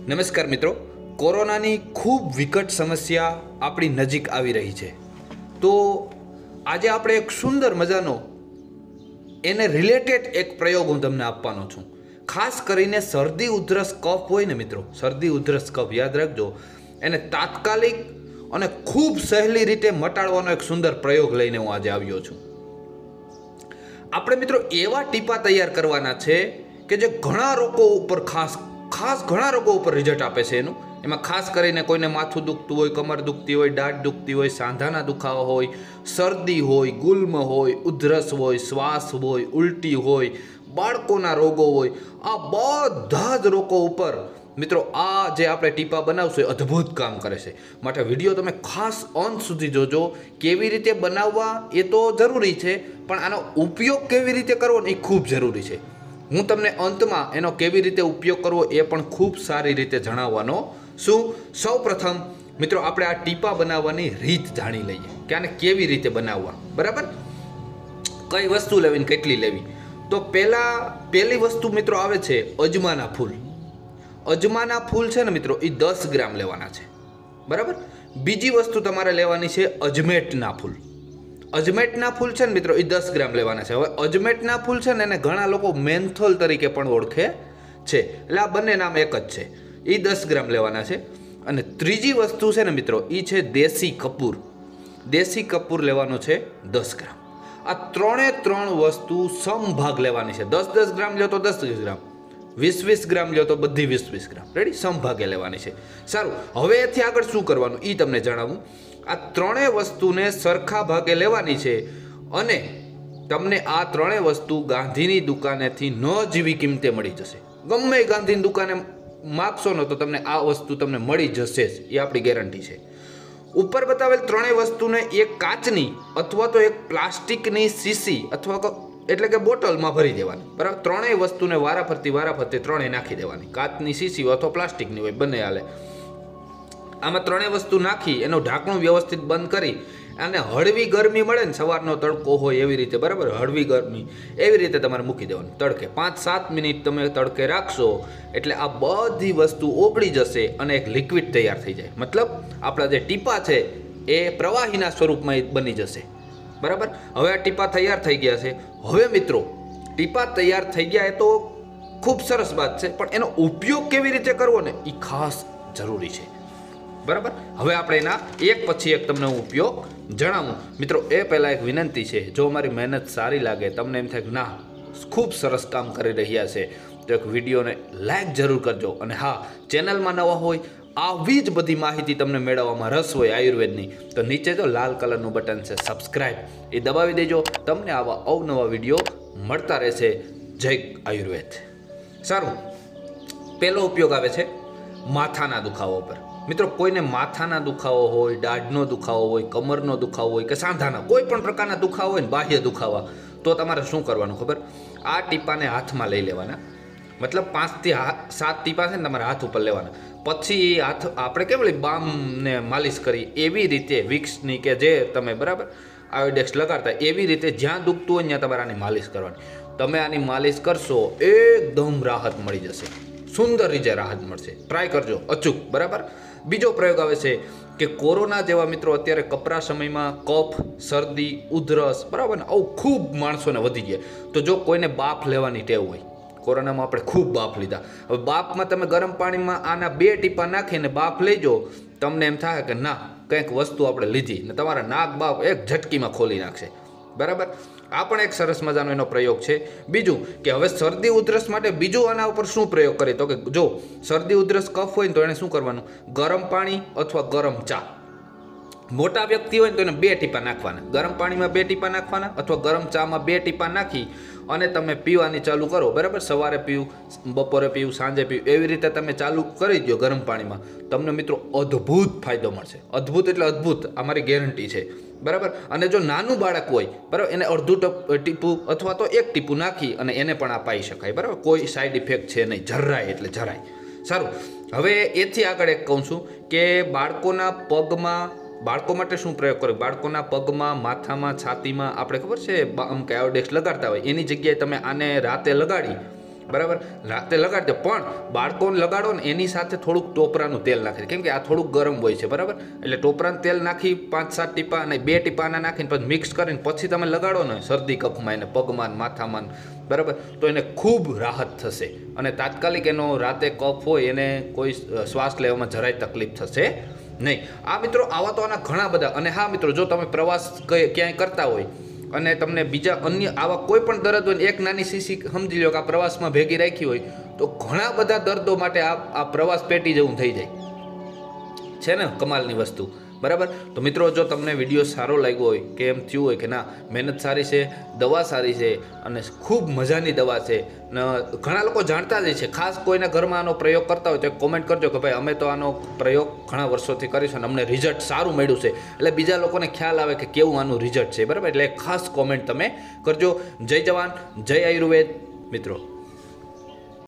નમસ્કાર મિત્રો, કોરોનાની ખૂબ વિકટ સમસ્યા આપણી નજીક આવી રહી છે. તો આજે આપણે એક સુંદર મજાનો એને રિલેટેડ એક પ્રયોગ હું તમને આપવાનો છું. ખાસ કરીને શરદી ઉધરસ કફ હોય ને મિત્રો, શરદી ઉધરસ કફ યાદ રાખજો, એને તાત્કાલિક અને ખૂબ સહેલી રીતે મટાડવાનો એક સુંદર પ્રયોગ લઈને હું આજે આવ્યો છું. આપણે મિત્રો એવા ટીપા તૈયાર કરવાના છે કે જે ઘણા રોગો ઉપર ખાસ ઘણા રોગો ઉપર રિઝલ્ટ આપે છે. એમાં ખાસ કરીને કોઈને માથું દુખતું હોય, કમર દુખતી હોય, દાઢ દુખતી હોય, સાંધાના દુખાવા હોય, શરદી હોય, ગુલ્મ હોય, ઉધરસ હોય, શ્વાસ હોય, ઉલટી હોય, બાળકોના રોગો હોય, આ બધા જ રોગો ઉપર મિત્રો આ જે આપણે ટીપા બનાવશું એ અદ્ભુત કામ કરે છે. માટે વિડીયો તમે ખાસ અંત સુધી જોજો. કેવી રીતે બનાવવા એ તો જરૂરી છે, પણ આનો ઉપયોગ કેવી રીતે કરવો ને એ ખૂબ જરૂરી છે. હું તમને અંતમાં એનો કેવી રીતે ઉપયોગ કરવો એ પણ ખૂબ સારી રીતે જણાવવાનો છું. સૌ પ્રથમ મિત્રો આપણે આ ટીપા બનાવવાની રીત જાણી લઈએ કે આને કેવી રીતે બનાવવા. બરાબર, કઈ વસ્તુ લેવી ને કેટલી લેવી. તો પહેલી વસ્તુ મિત્રો આવે છે અજમાના ફૂલ. અજમાના ફૂલ છે ને મિત્રો એ 10 ગ્રામ લેવાના છે. બરાબર, બીજી વસ્તુ તમારે લેવાની છે અજમેટના ફૂલ. અજમેટના ફૂલ છે ને મિત્રો એ 10 ગ્રામ લેવાના છે. હવે અજમેટના ફૂલ છે ને એને ઘણા લોકો મેન્થોલ તરીકે પણ ઓળખે છે, એટલે આ બંને નામ એક જ છે. એ 10 ગ્રામ લેવાના છે. અને ત્રીજી વસ્તુ છે ને મિત્રો એ છે દેશી કપૂર. દેશી કપૂર લેવાનો છે 10 ગ્રામ. આ ત્રણ વસ્તુ સમભાગ લેવાની છે. 10 ગ્રામ લ્યો તો 10 ગ્રામ, 20 ગ્રામ લ્યો તો બધી 20 ગ્રામ. રેડી, સમભાગે લેવાની છે. સારું, હવે એથી આગળ શું કરવાનું એ તમને જણાવું. આ ત્રણેય વસ્તુને સરખા ભાગે લેવાની છે અને તમને આ ત્રણેય વસ્તુ ગાંધીની દુકાનેથી ન જેવી કિંમતે મળી જશે. ગમે ગાંધીની દુકાને માગશો ને તો તમને આ વસ્તુ તમને મળી જશે જ, એ આપણી ગેરંટી છે. ઉપર બતાવેલ ત્રણેય વસ્તુને એક કાચની અથવા તો એક પ્લાસ્ટિકની શીશી અથવા એટલે કે બોટલમાં ભરી દેવાની. બરાબર, ત્રણેય વસ્તુને વારાફરતી ત્રણેય નાખી દેવાની. કાચની શીશી અથવા પ્લાસ્ટિકની હોય, બંને હાલે. આમાં ત્રણેય વસ્તુ નાખી એનું ઢાંકણું વ્યવસ્થિત બંધ કરી અને હળવી ગરમી મળે ને, સવારનો તડકો હોય એવી રીતે, બરાબર, હળવી ગરમી એવી રીતે તમારે મૂકી દેવાનું તડકે. 5-7 મિનિટ તમે તડકે રાખશો એટલે આ બધી વસ્તુ ઓગળી જશે અને એક લિક્વિડ તૈયાર થઈ જાય. મતલબ આપણા જે ટીપા છે એ પ્રવાહીના સ્વરૂપમાં બની જશે. બરાબર, હવે આ ટીપા તૈયાર થઈ ગયા છે. હવે મિત્રો ટીપા તૈયાર થઈ ગયા એ તો ખૂબ સરસ વાત છે, પણ એનો ઉપયોગ કેવી રીતે કરવો ને એ ખાસ જરૂરી છે. બરાબર, હવે આપણે એના એક પછી એક તમને હું ઉપયોગ જણાવું. મિત્રો એ પહેલાં એક વિનંતી છે, જો અમારી મહેનત સારી લાગે, તમને એમ થાય કે ના ખૂબ સરસ કામ કરી રહ્યા છે, તો એક વિડીયોને લાઈક જરૂર કરજો. અને હા, ચેનલમાં નવા હોય, આવી જ બધી માહિતી તમને મેળવવામાં રસ હોય આયુર્વેદની, તો નીચે જો લાલ કલરનું બટન છે સબસ્ક્રાઈબ, એ દબાવી દેજો. તમને આવા અવનવા વિડીયો મળતા રહેશે. જય આયુર્વેદ. સારું, પહેલો ઉપયોગ આવે છે માથાના દુખાવા ઉપર. મિત્રો કોઈને માથાના દુખાવો હોય, દાઢનો દુખાવો હોય, કમરનો દુખાવો હોય કે સાંધાના કોઈ પણ પ્રકારના દુખાવા હોય ને, બાહ્ય દુખાવા, તો તમારે શું કરવાનું ખબર? આ ટીપાને હાથમાં લઈ લેવાના. મતલબ 5 થી 7 ટીપા છે ને તમારે હાથ ઉપર લેવાના. પછી હાથ આપણે કેમ બામને માલિશ કરી એવી રીતે વિક્સની કે જે તમે બરાબર આયોડેક્સ લગાડતા એવી રીતે જ્યાં દુખતું હોય ત્યાં તમારે આની માલિશ કરવાની. તમે આની માલિશ કરશો એકદમ રાહત મળી જશે, સુંદર રીતે રાહત મળશે. ટ્રાય કરજો અચૂક. બરાબર, બીજો પ્રયોગ આવે છે કે કોરોના જેવા મિત્રો અત્યારે કપરા સમયમાં કફ, શરદી, ઉધરસ, બરાબર ને, આવું ખૂબ માણસોને વધી ગયા. તો જો કોઈને બાફ લેવાની ટેવ હોય, કોરોનામાં આપણે ખૂબ બાફ લીધા, હવે બાફમાં તમે ગરમ પાણીમાં આના 2 ટીપા નાખીને બાફ લેજો, તમને એમ થાય કે ના કંઈક વસ્તુ આપણે લીધી ને તમારા નાક બાફ એક ઝટકીમાં ખોલી નાખશે. બરાબર, આ પણ એક સરસ મજાનો એનો પ્રયોગ છે. બીજું કે હવે શરદી ઉધરસ માટે બીજું આના ઉપર શું પ્રયોગ કરે, તો કે જો શરદી ઉધરસ કફ હોય ને તો એને શું કરવાનું, ગરમ પાણી અથવા ગરમ ચા. મોટા વ્યક્તિ હોય ને તો એને 2 ટીપા નાખવાના, ગરમ પાણીમાં 2 ટીપા નાખવાના અથવા ગરમ ચામાં 2 ટીપા નાખી અને તમે પીવાની ચાલુ કરો. બરાબર, સવારે પીવું, બપોરે પીવું, સાંજે પીવું, એવી રીતે તમે ચાલુ કરી દો ગરમ પાણીમાં. તમને મિત્રો અદ્ભુત ફાયદો મળશે. અદ્ભુત એટલે અદ્ભુત, અમારી ગેરંટી છે. બરાબર, અને જો નાનું બાળક હોય, બરાબર, એને અડધું ટીપું અથવા તો 1 ટીપું નાખી અને એને પણ અપાઈ શકાય. બરાબર, કોઈ સાઈડ ઇફેક્ટ છે નહીં, જરાય એટલે જરાય. સારું, હવે એથી આગળ એક કહું છું કે બાળકોના પગમાં બાળકો માટે શું પ્રયોગ કરે? બાળકોના પગમાં, માથામાં, છાતીમાં આપણે ખબર છે આમ કે આયોડેક્સ લગાડતા હોય, એની જગ્યાએ તમે આને રાતે લગાડી બરાબર, રાતે લગાડજો, પણ બાળકોને લગાડો ને એની સાથે થોડુંક ટોપરાનું તેલ નાખી, કેમ કે આ થોડુંક ગરમ હોય છે, બરાબર. એટલે ટોપરાનું તેલ નાખી 5-7 ટીપા અને 2 ટીપાના નાખીને પછી મિક્સ કરીને પછી તમે લગાડો ને શરદી કફમાં, એને પગમાં માથામાં, બરાબર, તો એને ખૂબ રાહત થશે અને તાત્કાલિક એનો રાતે કફ હોય એને કોઈ શ્વાસ લેવામાં જરાય તકલીફ થશે નહીં. આ મિત્રો આવા તો આના ઘણા બધા. અને હા મિત્રો, જો તમે પ્રવાસ ક્યાંય કરતા હોય અને તમને બીજા અન્ય આવા કોઈ પણ દર્દ હોય, એક નાની શીશી સમજી લો કે આ પ્રવાસમાં ભેગી રાખી હોય, તો ઘણા બધા દર્દો માટે આ પ્રવાસ પેટી જેવું થઈ જાય છે ને, કમાલની વસ્તુ, બરાબર. તો મિત્રો, જો તમને વિડીયો સારો લાગ્યો હોય કે એમ થયું હોય કે ના મહેનત સારી છે, દવા સારી છે અને ખૂબ મજાની દવા છે ને ઘણા લોકો જાણતા જ છે, ખાસ કોઈના ઘરમાં આનો પ્રયોગ કરતા હોય તો કોમેન્ટ કરજો કે ભાઈ અમે તો આનો પ્રયોગ ઘણા વર્ષોથી કરીશું અને અમને રિઝલ્ટ સારું મળ્યું છે, એટલે બીજા લોકોને ખ્યાલ આવે કે કેવું આનું રિઝલ્ટ છે, બરાબર. એટલે ખાસ કોમેન્ટ તમે કરજો. જય જવાન, જય આયુર્વેદ મિત્રો.